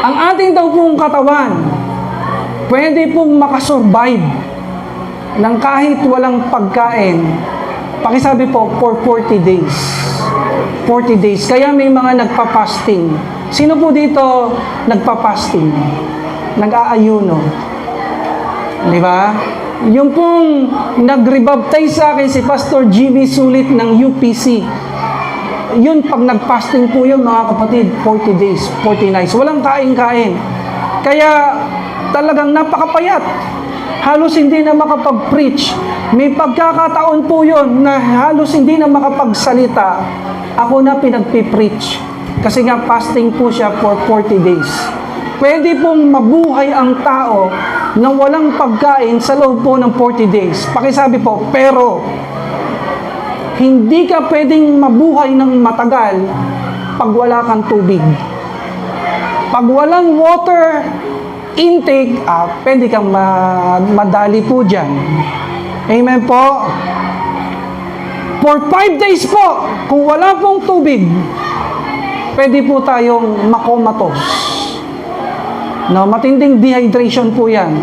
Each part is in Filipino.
Ang ating daw pong katawan, pwede pong makasurvive ng kahit walang pagkain. Pakisabi po, for 40 days. 40 days. Kaya may mga nagpa-fasting. Sino po dito nagpa-fasting? Nag-aayuno. Di ba? Yung pong nag-rebaptize sa akin si Pastor Jimmy Sulit ng UPC. Yun, pag nag-fasting po yun, mga kapatid, 40 days, 40 nights. Walang kain-kain. Kaya talagang napakapayat. Halos hindi na makapag-preach. May pagkakataon po yun na halos hindi na makapagsalita. Ako na pinagpipreach. Kasi nga fasting po siya for 40 days. Pwede pong mabuhay ang tao na walang pagkain sa loob po ng 40 days. Pakisabi po, pero hindi ka pwedeng mabuhay ng matagal pag wala kang tubig. Pag walang water intake, pwede kang madali po dyan. Amen po. For 5 days po, kung wala pong tubig, pwede po tayong makomatos. No, matinding dehydration po yan.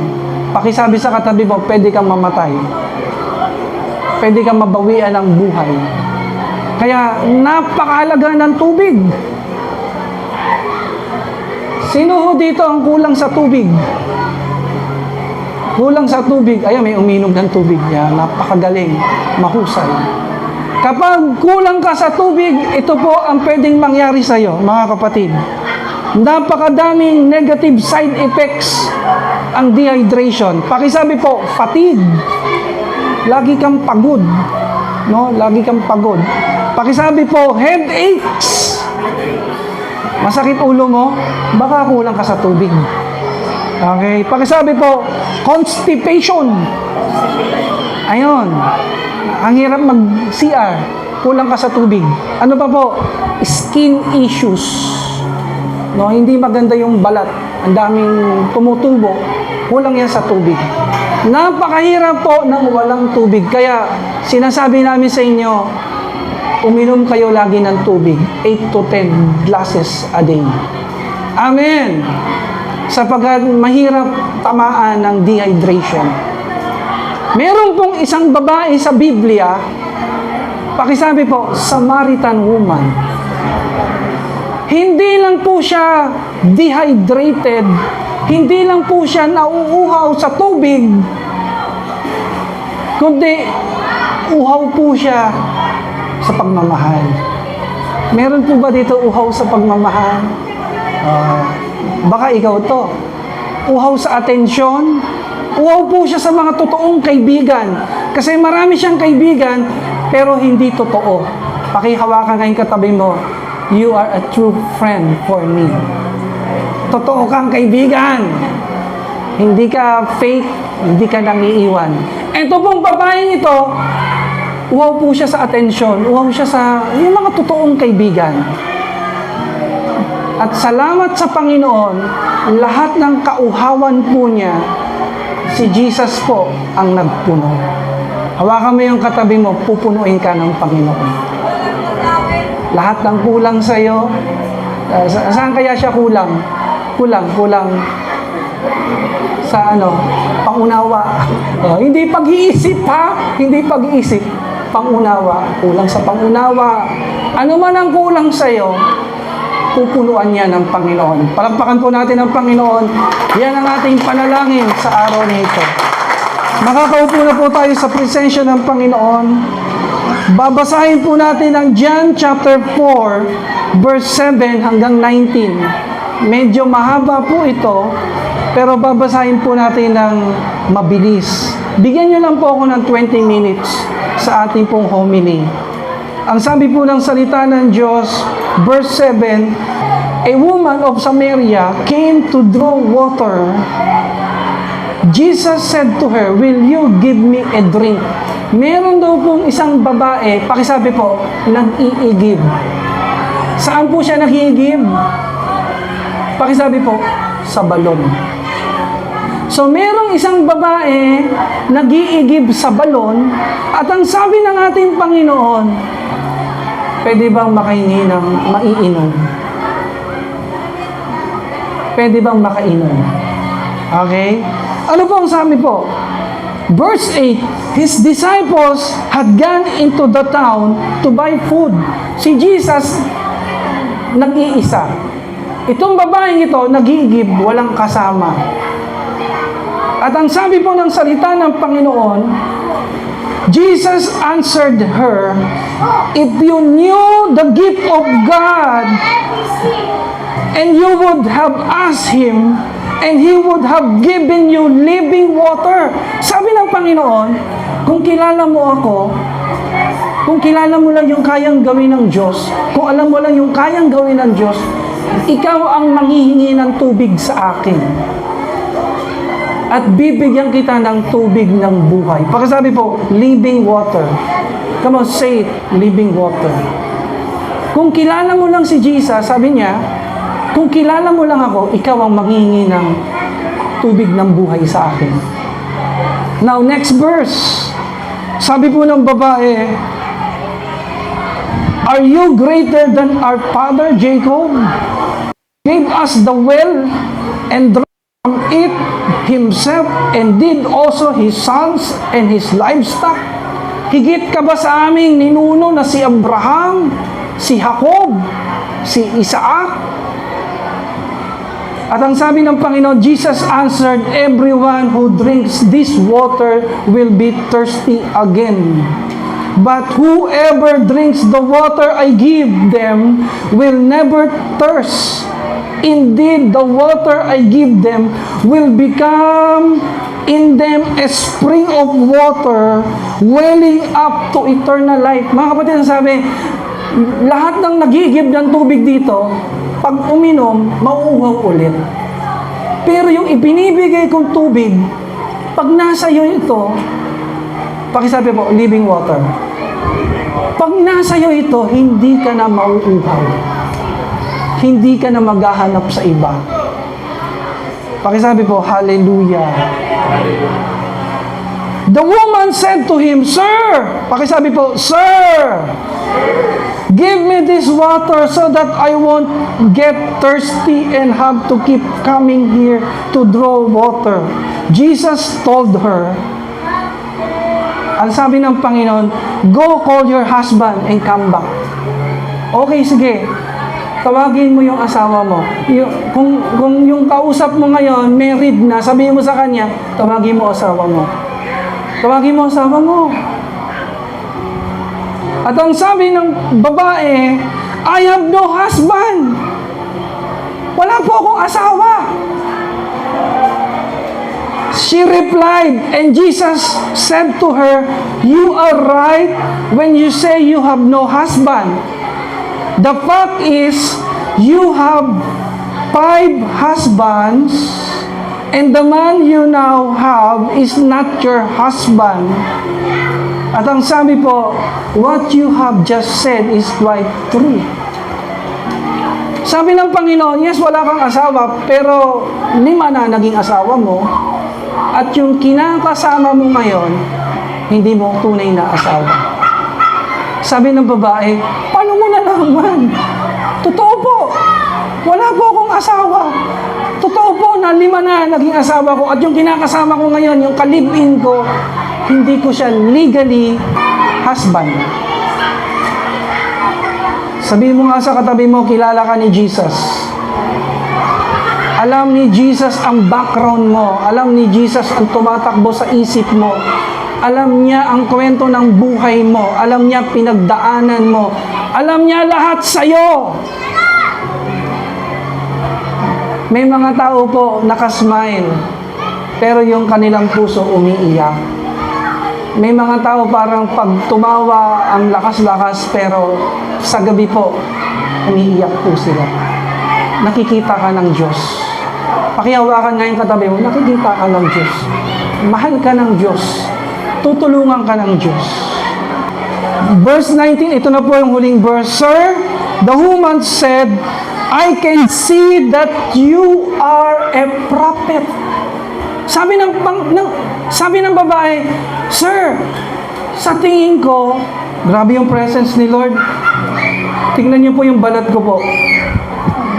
Pakisabi sa katabi mo, pwede kang mamatay. Pwede kang mabawian ng buhay. Kaya, napakahalaga ng tubig. Sino ho dito ang kulang sa tubig? Kulang sa tubig. Ayan, may uminom ng tubig. Yan, napakagaling. Mahusay. Kapag kulang ka sa tubig, ito po ang pwedeng mangyari sa iyo, mga kapatid. Napakadaming negative side effects ang dehydration. Pakisabi po, fatigue. Lagi kang pagod. No? Lagi kang pagod. Pakisabi po, headaches. Masakit ulo mo, baka kulang ka sa tubig. Okay? Pakisabi po, constipation. Ayun. Ang hirap mag-CR. Kulang ka sa tubig. Ano pa po? Skin issues. No, hindi maganda yung balat. Ang daming tumutubo. Kulang yan sa tubig. Napakahirap po ng walang tubig. Kaya sinasabi namin sa inyo, uminom kayo lagi ng tubig. 8 to 10 glasses a day. Amen. Sapagkat mahirap tamaan ng dehydration. Meron pong isang babae sa Biblia, pakisabi po, Samaritan woman. Hindi lang po siya dehydrated, hindi lang po siya nauuhaw sa tubig, kundi uhaw po siya sa pagmamahal. Meron po ba dito uhaw sa pagmamahal? Baka ikaw to. Uhaw sa atensyon, uhaw po siya sa mga totoong kaibigan. Kasi marami siyang kaibigan, pero hindi totoo. Pakihawakan kayong katabi mo, you are a true friend for me. Totoo kang kaibigan. Hindi ka fake, hindi ka nangiiwan. Ito pong babaeng ito, uhaw po siya sa atensyon, uhaw siya sa yung mga totoong kaibigan. At salamat sa Panginoon, lahat ng kauhawan po niya, si Jesus po ang nagpuno. Hawakan mo yung katabi mo, pupunuin ka ng Panginoon. Lahat ng kulang sa iyo, saan kaya siya kulang? Kulang sa pangunawa. Hindi pag-iisip ha, hindi pag-iisip, pangunawa. Kulang sa pangunawa. Ano man ang kulang sa iyo, pupunuan niya ng Panginoon. Palakpakan po natin ang Panginoon. Yan ang ating panalangin sa araw nito. Makakaupo na po tayo sa presensya ng Panginoon. Babasahin po natin ang John chapter 4, verse 7 hanggang 19. Medyo mahaba po ito, pero babasahin po natin ng mabilis. Bigyan nyo lang po ako ng 20 minutes sa ating pong homily. Ang sabi po ng salita ng Diyos, verse 7, a woman of Samaria came to draw water. Jesus said to her, will you give me a drink? Meron daw pong isang babae, pakisabi po, nag-iigib. Saan po siya nag-iigib? Pakisabi po, sa balon. So, merong isang babae, nag-iigib sa balon, at ang sabi ng ating Panginoon, pwede bang makahingi ng maiinom? pwede bang makainom? Okay? Ano po ang sabi po? Verse 8, His disciples had gone into the town to buy food. Si Jesus, nag-iisa. Itong babaeng ito, nag-iigib, walang kasama. At ang sabi po ng salita ng Panginoon, Jesus answered her, if you knew the gift of God, and you would have asked Him, and He would have given you living water. Sabi ng Panginoon, kung kilala mo ako, kung kilala mo lang yung kayang gawin ng Diyos, kung alam mo lang yung kayang gawin ng Diyos, ikaw ang manghihingi ng tubig sa akin. At bibigyan kita ng tubig ng buhay. Pagkasabi po, living water. Come on, say it, living water. Kung kilala mo lang si Jesus, sabi niya, kung kilala mo lang ako, ikaw ang manghihingi ng tubig ng buhay sa akin. Now, next verse. Sabi po ng babae, are you greater than our father Jacob? Gave us the well and drank from it himself, and did also his sons and his livestock. Higit ka ba sa aming ninuno na si Abraham, si Jacob, si Isaac? At ang sabi ng Panginoon, Jesus answered, everyone who drinks this water will be thirsty again. But whoever drinks the water I give them will never thirst. Indeed, the water I give them will become in them a spring of water welling up to eternal life. Mga kapatid, sabi, lahat ng nagigib ng tubig dito, pag uminom, mauuhaw ulit. Pero yung ibinibigay kong tubig, pag nasa iyo ito, pakisabi po, living water. Pag nasa iyo ito, hindi ka na mauuhaw. Hindi ka na maghahanap sa iba. Pakisabi po, hallelujah. The woman said to him, Sir! Pakisabi po, Sir! Give me this water so that I won't get thirsty and have to keep coming here to draw water. Jesus told her, ang sabi ng Panginoon, go call your husband and come back. Okay, sige. Tawagin mo yung asawa mo. Kung yung kausap mo ngayon, married na, sabihin mo sa kanya, tawagin mo asawa mo. Tawagin mo asawa mo. At ang sabi ng babae, I have no husband. Wala po akong asawa. She replied, and Jesus said to her, you are right when you say you have no husband. The fact is, you have 5 husbands, and the man you now have is not your husband. At ang sabi po, what you have just said is quite true. Sabi ng Panginoon, yes, wala kang asawa, pero 5 na naging asawa mo, at yung kinakasama mo ngayon, hindi mo tunay na asawa. Sabi ng babae, paano mo nalaman? Totoo po, wala po akong asawa. Totoo po na 5 na naging asawa ko, at yung kinakasama ko ngayon, yung kalibin ko, hindi ko siya legally husband. Sabi mo nga sa katabi mo, kilala ka ni Jesus. Alam ni Jesus ang background mo. Alam ni Jesus ang tumatakbo sa isip mo. Alam niya ang kwento ng buhay mo. Alam niya pinagdaanan mo. Alam niya lahat sa'yo. May mga tao po nakasmile, pero yung kanilang puso umiiyak. May mga tao parang pag tumawa ang lakas-lakas, pero sa gabi po, umiiyak po sila. Nakikita ka ng Diyos. Pakihawakan nga yung katabi mo, nakikita ka ng Diyos. Mahal ka ng Diyos. Tutulungan ka ng Diyos. Verse 19, ito na po yung huling verse. Sir, the woman said, I can see that you are a prophet. Sabi ng babae, Sir, sa tingin ko, grabe yung presence ni Lord. Tingnan niyo po yung balat ko po.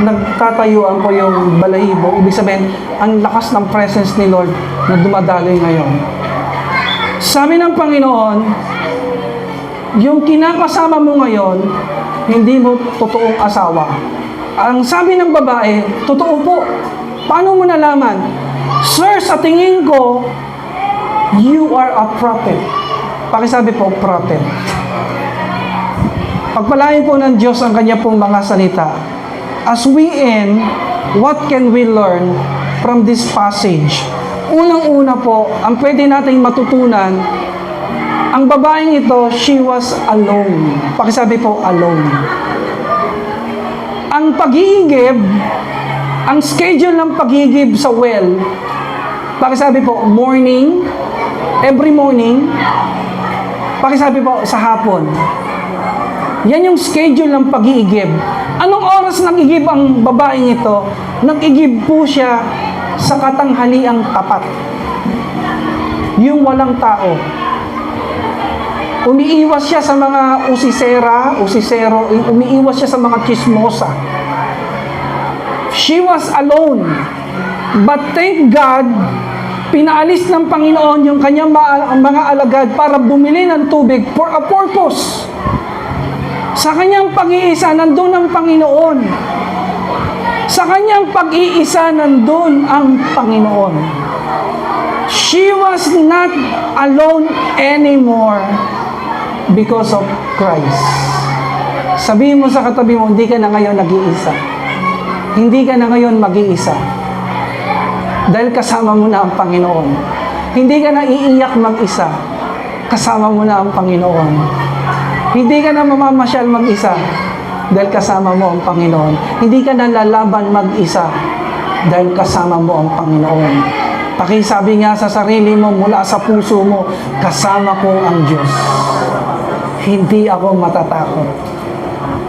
nagtatayuan po yung balahibo. Ibig sabihin, ang lakas ng presence ni Lord na dumadaloy ngayon. Sabi ng Panginoon, yung kinakasama mo ngayon, hindi mo totoong asawa. Ang sabi ng babae, totoo po. Paano mo nalaman? Sir, sa tingin ko, you are a prophet. Pakisabi po, prophet. Pagpalain po ng Diyos ang kanya pong mga salita. As we end, what can we learn from this passage? Unang-una po, ang pwede nating matutunan, ang babaeng ito, she was alone. Pakisabi po, alone. Ang pag-iigib, ang schedule ng pag-iigib sa well, pakisabi po, morning, every morning, pakisabi po, sa hapon. Yan yung schedule ng pag-iigib. Anong oras nag-igib ang babaeng ito? Nag-igib po siya sa katanghaliang tapat. Yung walang tao. Umiiwas siya sa mga usisero, umiiwas siya sa mga chismosa. She was alone. But thank God, pinaalis ng Panginoon yung kanyang mga alagad para bumili ng tubig for a purpose. Sa kanyang pag-iisa, nandun ang Panginoon. Sa kanyang pag-iisa, nandun ang Panginoon. She was not alone anymore because of Christ. Sabihin mo sa katabi mo, hindi ka na ngayon nag-iisa. Hindi ka na ngayon mag-iisa. Dahil kasama mo na ang Panginoon. Hindi ka na iiyak mag-isa. Kasama mo na ang Panginoon. Hindi ka na mamamasyal mag-isa dahil kasama mo ang Panginoon. Hindi ka na lalaban mag-isa dahil kasama mo ang Panginoon. Pakisabi nga sa sarili mo mula sa puso mo, kasama ko ang Diyos. Hindi ako matatakot.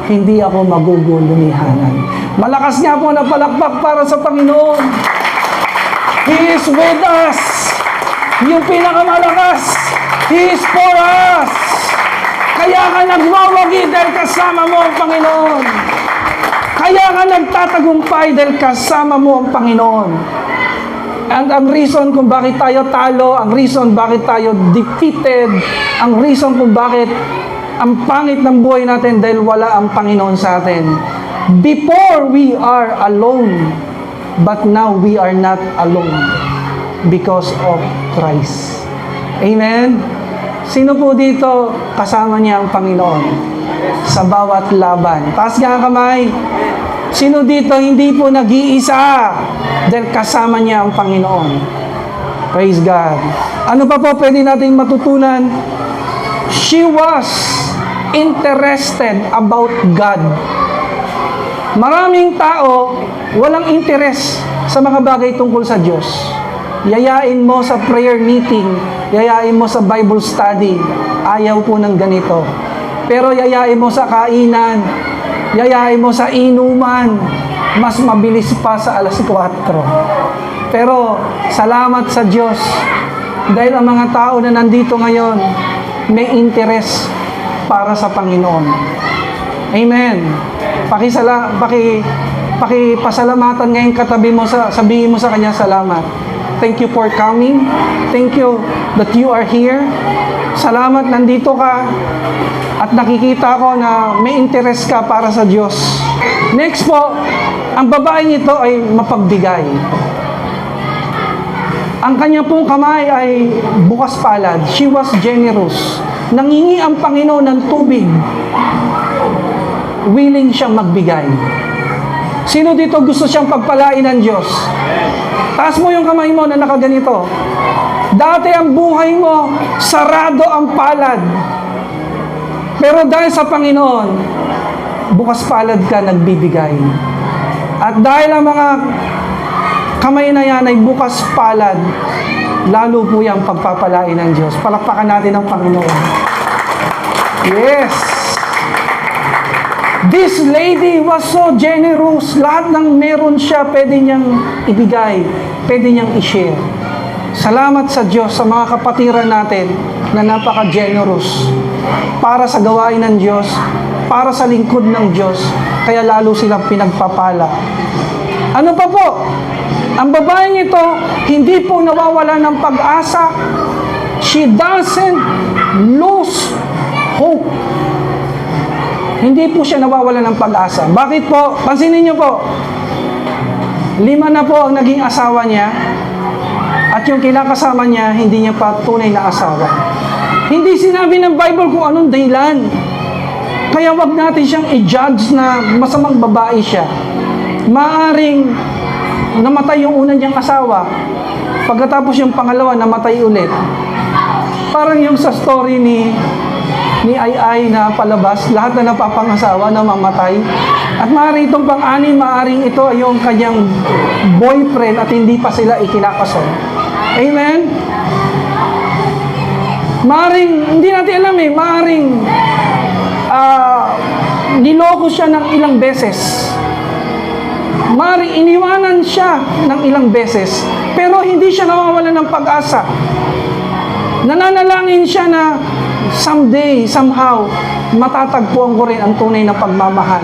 Hindi ako magugulumihanan. Malakas nga po na palakpak para sa Panginoon. He is with us. Yung pinakamalakas. He is for us. Kaya ka nagwawagi dahil kasama mo ang Panginoon. Kaya ka nagtatagumpay dahil kasama mo ang Panginoon. And ang reason kung bakit tayo talo, ang reason bakit tayo defeated, ang reason kung bakit ang pangit ng buhay natin dahil wala ang Panginoon sa atin. Before we are alone, but now we are not alone because of Christ. Amen? Sino po dito kasama niya ang Panginoon sa bawat laban? Taas nga ang kamay. Sino dito hindi po nag-iisa dahil kasama niya ang Panginoon? Praise God. Ano pa po pwede natin matutunan? She was interested about God. Maraming tao walang interes sa mga bagay tungkol sa Diyos. Yayain mo sa prayer meeting, yayain mo sa Bible study, ayaw po ng ganito. Pero yayain mo sa kainan, yayain mo sa inuman, mas mabilis pa sa alas 4. Pero salamat sa Diyos, dahil ang mga tao na nandito ngayon, may interes para sa Panginoon. Amen. Pakipasalamatan ngayong katabi mo, sabihin mo sa Kanya salamat. Thank you for coming. Thank you that you are here. Salamat nandito ka at nakikita ko na may interest ka para sa Diyos. Next po, ang babaeng ito ay mapagbigay. Ang kanya pong kamay ay bukas palad. She was generous. Nangingi ang Panginoon ng tubig. Willing siyang magbigay. Sino dito gusto siyang pagpalain ng Diyos? Taas mo yung kamay mo na nakaganito. Dati ang buhay mo, sarado ang palad. Pero dahil sa Panginoon, bukas palad ka nagbibigay. At dahil ang mga kamay na yan ay bukas palad, lalo po yung pagpapalain ng Diyos. Palakpakan natin ang Panginoon. Yes! This lady was so generous. Lahat ng meron siya, pwede niyang ibigay. Pwede niyang i-share. Salamat sa Diyos sa mga kapatiran natin na napaka-generous para sa gawain ng Diyos, para sa lingkod ng Diyos, kaya lalo silang pinagpapala. Ano pa po? Ang babaeng ito, hindi po nawawala ng pag-asa. She doesn't lose hope. Hindi po siya nawawala ng pag-asa. Bakit po? Pansinin niyo po. 5 na po ang naging asawa niya. At yung kinakasama niya, hindi niya pa tunay na asawa. Hindi sinabi ng Bible kung anong dahilan. Kaya wag natin siyang i-judge na masamang babae siya. Maaring namatay yung una niyang asawa. Pagkatapos yung pangalawa, namatay ulit. Parang yung sa story ni Ay na palabas, lahat na napapangasawa na mamatay. At maaaring itong pang-anim, maaaring ito ay yung kanyang boyfriend at hindi pa sila ikinakasal. Amen? Maaaring, hindi natin alam maaaring niloko siya ng ilang beses. Maaaring iniwanan siya ng ilang beses, pero hindi siya nawawalan ng pag-asa. Nananalangin siya na someday, somehow, matatagpuan ko rin ang tunay na pagmamahal.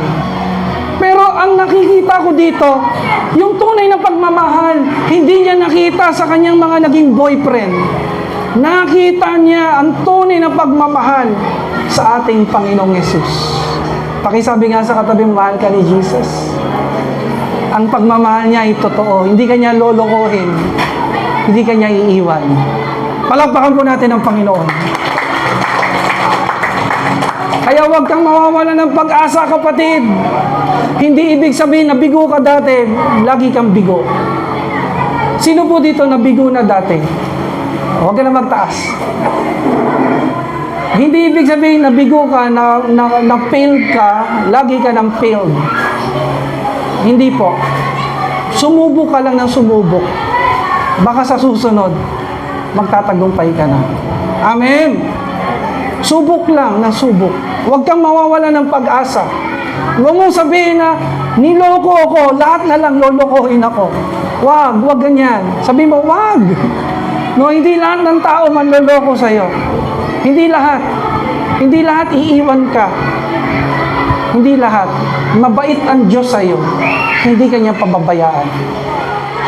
Pero ang nakikita ko dito, yung tunay na pagmamahal, hindi niya nakita sa kanyang mga naging boyfriend. Nakita niya ang tunay na pagmamahal sa ating Panginoong Yesus. Pakisabi nga sa katabi, mahal ka ni Jesus. Ang pagmamahal niya ay totoo. Hindi kanya lolokohin. Hindi kanya iiwan. Palakpakan po natin ang Panginoon. Kaya huwag kang mawawala ng pag-asa, kapatid. Hindi ibig sabihin na bigo ka dati, lagi kang bigo. Sino po dito na bigo na dati? Huwag ka na magtaas. Hindi ibig sabihin na bigo ka, na failed ka, lagi ka ng failed. Hindi po. Sumubok ka lang ng sumubok. Baka sa susunod, magtatagumpay ka na. Amen. Subok lang ng subok. Huwag kang mawawala ng pag-asa. Huwag mong sabihin na, niloko ako, lahat na lang lolokohin ako. Huwag ganyan. Sabi mo, wag. No, hindi lahat ng tao manloloko sa'yo. Hindi lahat. Hindi lahat iiwan ka. Hindi lahat. Mabait ang Diyos sa'yo. Hindi kanya pababayaan.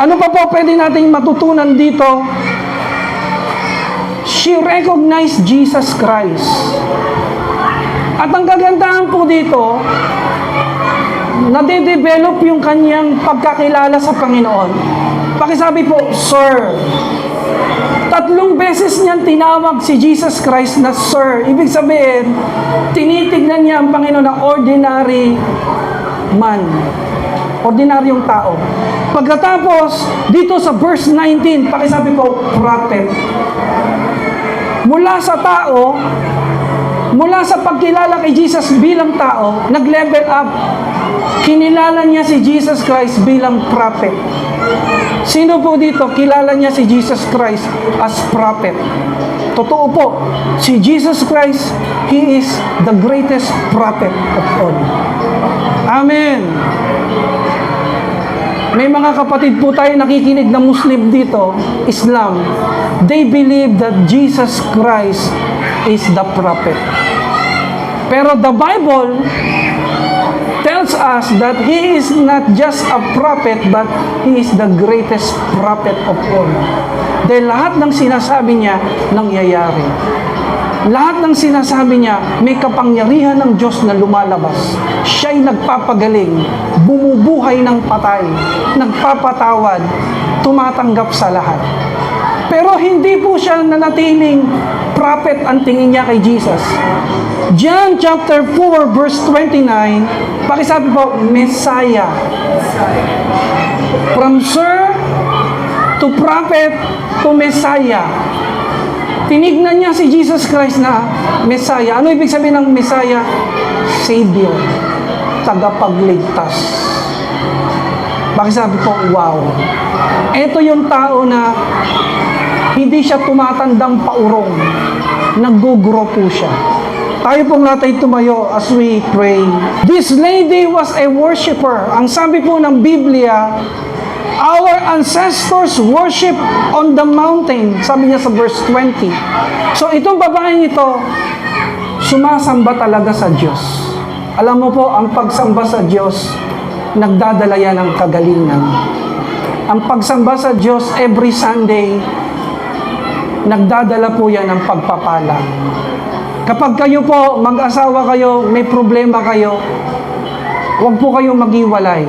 Ano pa po pwede nating matutunan dito? She recognized Jesus Christ. At ang kagandahan po dito, nade-develop yung kanyang pagkakilala sa Panginoon. Pakisabi po, Sir. 3 beses niyang tinawag si Jesus Christ na Sir. Ibig sabihin, tinitignan niya ang Panginoon na ordinary man. Ordinaryong tao. Pagkatapos, dito sa verse 19, pakisabi po, prophet. Mula sa tao, mula sa pagkilala kay Jesus bilang tao, nag-level up. Kinilala niya si Jesus Christ bilang prophet. Sino po dito kilala niya si Jesus Christ as prophet? Totoo po, si Jesus Christ, He is the greatest prophet of all. Amen. May mga kapatid po tayo nakikinig na Muslim dito, Islam. They believe that Jesus Christ is the prophet. Pero the Bible tells us that He is not just a prophet, but He is the greatest prophet of all. Dahil lahat ng sinasabi niya, nangyayari. Lahat ng sinasabi niya, may kapangyarihan ng Diyos na lumalabas. Siya'y nagpapagaling, bumubuhay ng patay, nagpapatawad, tumatanggap sa lahat. Pero hindi po siya nanatiling prophet ang tingin niya kay Jesus. John chapter 4 verse 29, pakisabi po, Messiah. From Sir to prophet to Messiah. Tinignan niya si Jesus Christ na Messiah. Ano ibig sabihin ng Messiah? Savior. Tagapagligtas. Pakisabi po, wow. Ito yung tao na hindi siya tumatandang paurong. Nag-grow po siya. Tayo pong natin tumayo as we pray. This lady was a worshiper. Ang sabi po ng Biblia, Our ancestors worship on the mountain, sabi niya sa verse 20. So itong babaeng ito, sumasamba talaga sa Diyos. Alam mo po, ang pagsamba sa Diyos, nagdadala yan ng kagalingan. Ang pagsamba sa Diyos every Sunday, nagdadala po yan ng pagpapala. Kapag kayo po, mag-asawa kayo, may problema kayo, huwag po kayong maghiwalay.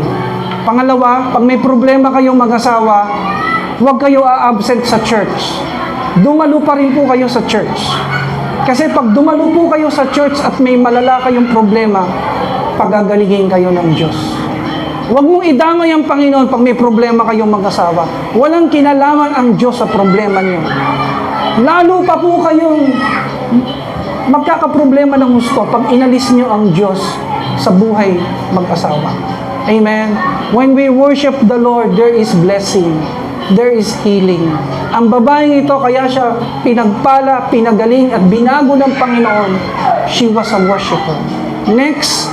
Pangalawa, pag may problema kayong mag-asawa, huwag kayo a-absent sa church. Dumalo pa rin po kayo sa church. Kasi pag dumalo po kayo sa church at may malala kayong problema, pagagalingin kayo ng Diyos. Huwag mong idamay ang Panginoon pag may problema kayong mag-asawa. Walang kinalaman ang Diyos sa problema niyo. Lalo pa po kayong magkakaproblema ng gusto pag inalis niyo ang Diyos sa buhay mag-asawa. Amen. When we worship the Lord, there is blessing. There is healing. Ang babaeng ito, kaya siya pinagpala, pinagaling, at binago ng Panginoon. She was a worshiper. Next,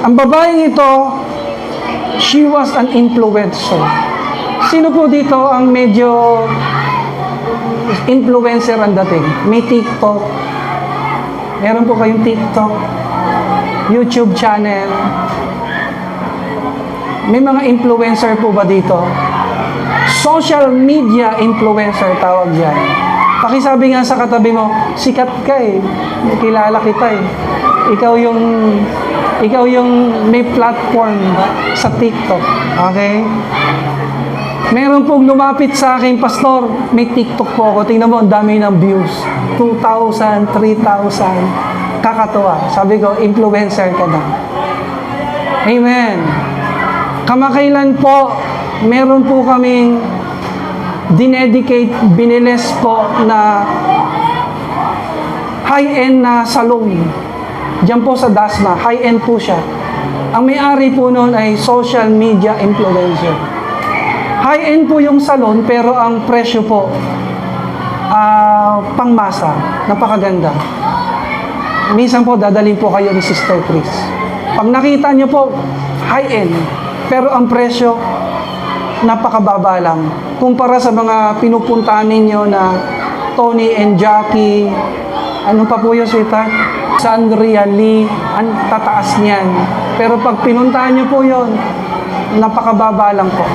ang babaeng ito, she was an influencer. Sino po dito ang medyo influencer ang dating? May TikTok. Meron po kayong TikTok, YouTube channel. May mga influencer po ba dito? Social media influencer tawag dyan. Pakisabi nga sa katabi mo, sikat ka eh. Kilala kita eh. Ikaw yung may platform sa TikTok. Okay? Meron pong lumapit sa akin, Pastor, may TikTok po ako. Tingnan mo, ang dami ng views. 2,000, 3,000. Kakatuwa. Sabi ko, influencer ka na. Amen. Kamakailan po, meron po kaming dinedicate, biniles po na high-end na salon. Diyan po sa Dasma, high-end po siya. Ang may-ari po noon ay social media influencer. High-end po yung salon, pero ang presyo po, pangmasa. Napakaganda. Minsan po, dadalhin po kayo ni Sister Chris. Pag nakita nyo po, high-end, pero ang presyo, napakababa lang. Kumpara sa mga pinupuntahan ninyo na Tony and Jackie, ano pa po yung sweetheart? Sandria Lee, ang tataas niyan. Pero pag pinuntahan nyo po yon, napakababa lang po.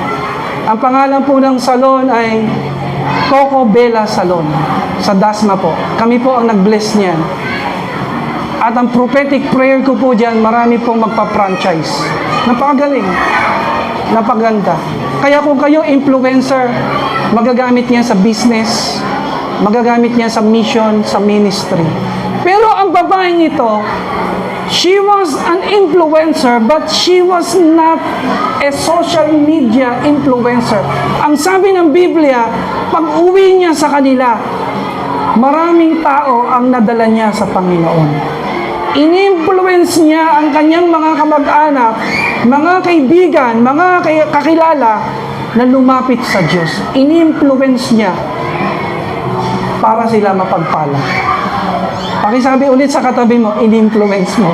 Ang pangalan po ng salon ay Coco Bella Salon sa Dasma po. Kami po ang nag-bless niyan. At ang prophetic prayer ko po dyan, marami pong magpa-franchise. Napakagaling. Napaganda. Kaya kung kayo influencer, magagamit niya sa business, magagamit niya sa mission, sa ministry. Pero ang babaeng ito, she was an influencer, but she was not a social media influencer. Ang sabi ng Biblia, pag uwi niya sa kanila, maraming tao ang nadala niya sa Panginoon. In-influence niya ang kanyang mga kamag-anak, mga kaibigan, mga kakilala na lumapit sa Diyos. In-influence niya para sila mapagpala. Pakisabi ulit sa katabi mo, in-influence mo.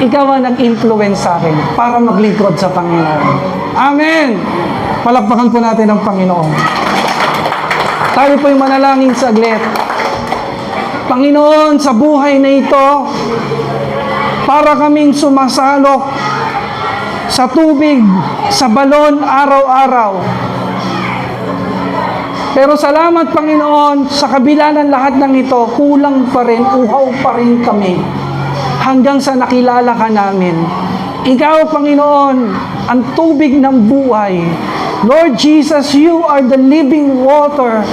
Ikaw ang nag-influence sa akin para maglingkod sa Panginoon. Amen! Palakpakan po natin ang Panginoon. Tayo po yung manalangin saglit. Panginoon, sa buhay na ito, para kaming sumasalok sa tubig, sa balon, araw-araw. Pero salamat, Panginoon, sa kabila ng lahat ng ito, kulang pa rin, uhaw pa rin kami, hanggang sa nakilala ka namin. Ikaw, Panginoon, ang tubig ng buhay. Lord Jesus, you are the living water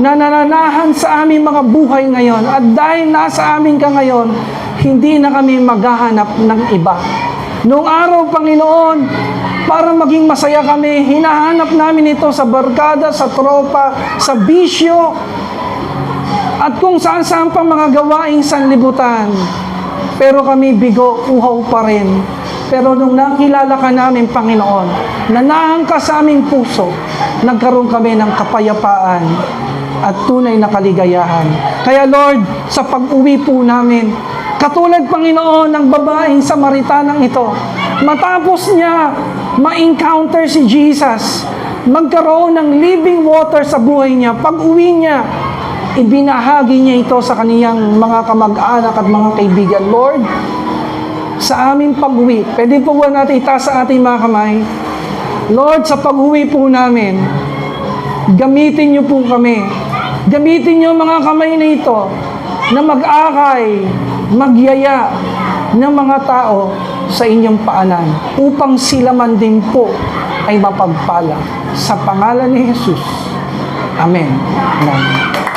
na nananahan sa aming mga buhay ngayon. At dahil nasa amin ka ngayon, hindi na kami maghahanap ng iba. Noong araw, Panginoon, para maging masaya kami, hinahanap namin ito sa barkada, sa tropa, sa bisyo, at kung saan-saan pa mga gawaing sanlibutan. Pero kami bigo, uhaw pa rin. Pero nung nakilala ka namin, Panginoon, nanahang ka sa aming puso, nagkaroon kami ng kapayapaan at tunay na kaligayahan. Kaya Lord, sa pag-uwi po namin, katulad, Panginoon, ng babaeng Samaritanang ito, matapos niya ma-encounter si Jesus, magkaroon ng living water sa buhay niya. Pag uwi niya, ibinahagi niya ito sa kaniyang mga kamag-anak at mga kaibigan. Lord, sa aming pag-uwi, pwede po ba natin itaas ang ating mga kamay? Lord, sa pag-uwi po namin, gamitin niyo po kami. Gamitin niyo mga kamay na ito na mag-akay, magyaya ng mga tao sa inyong paanan upang sila man din po ay mapagpala. Sa pangalan ni Jesus. Amen. Amen.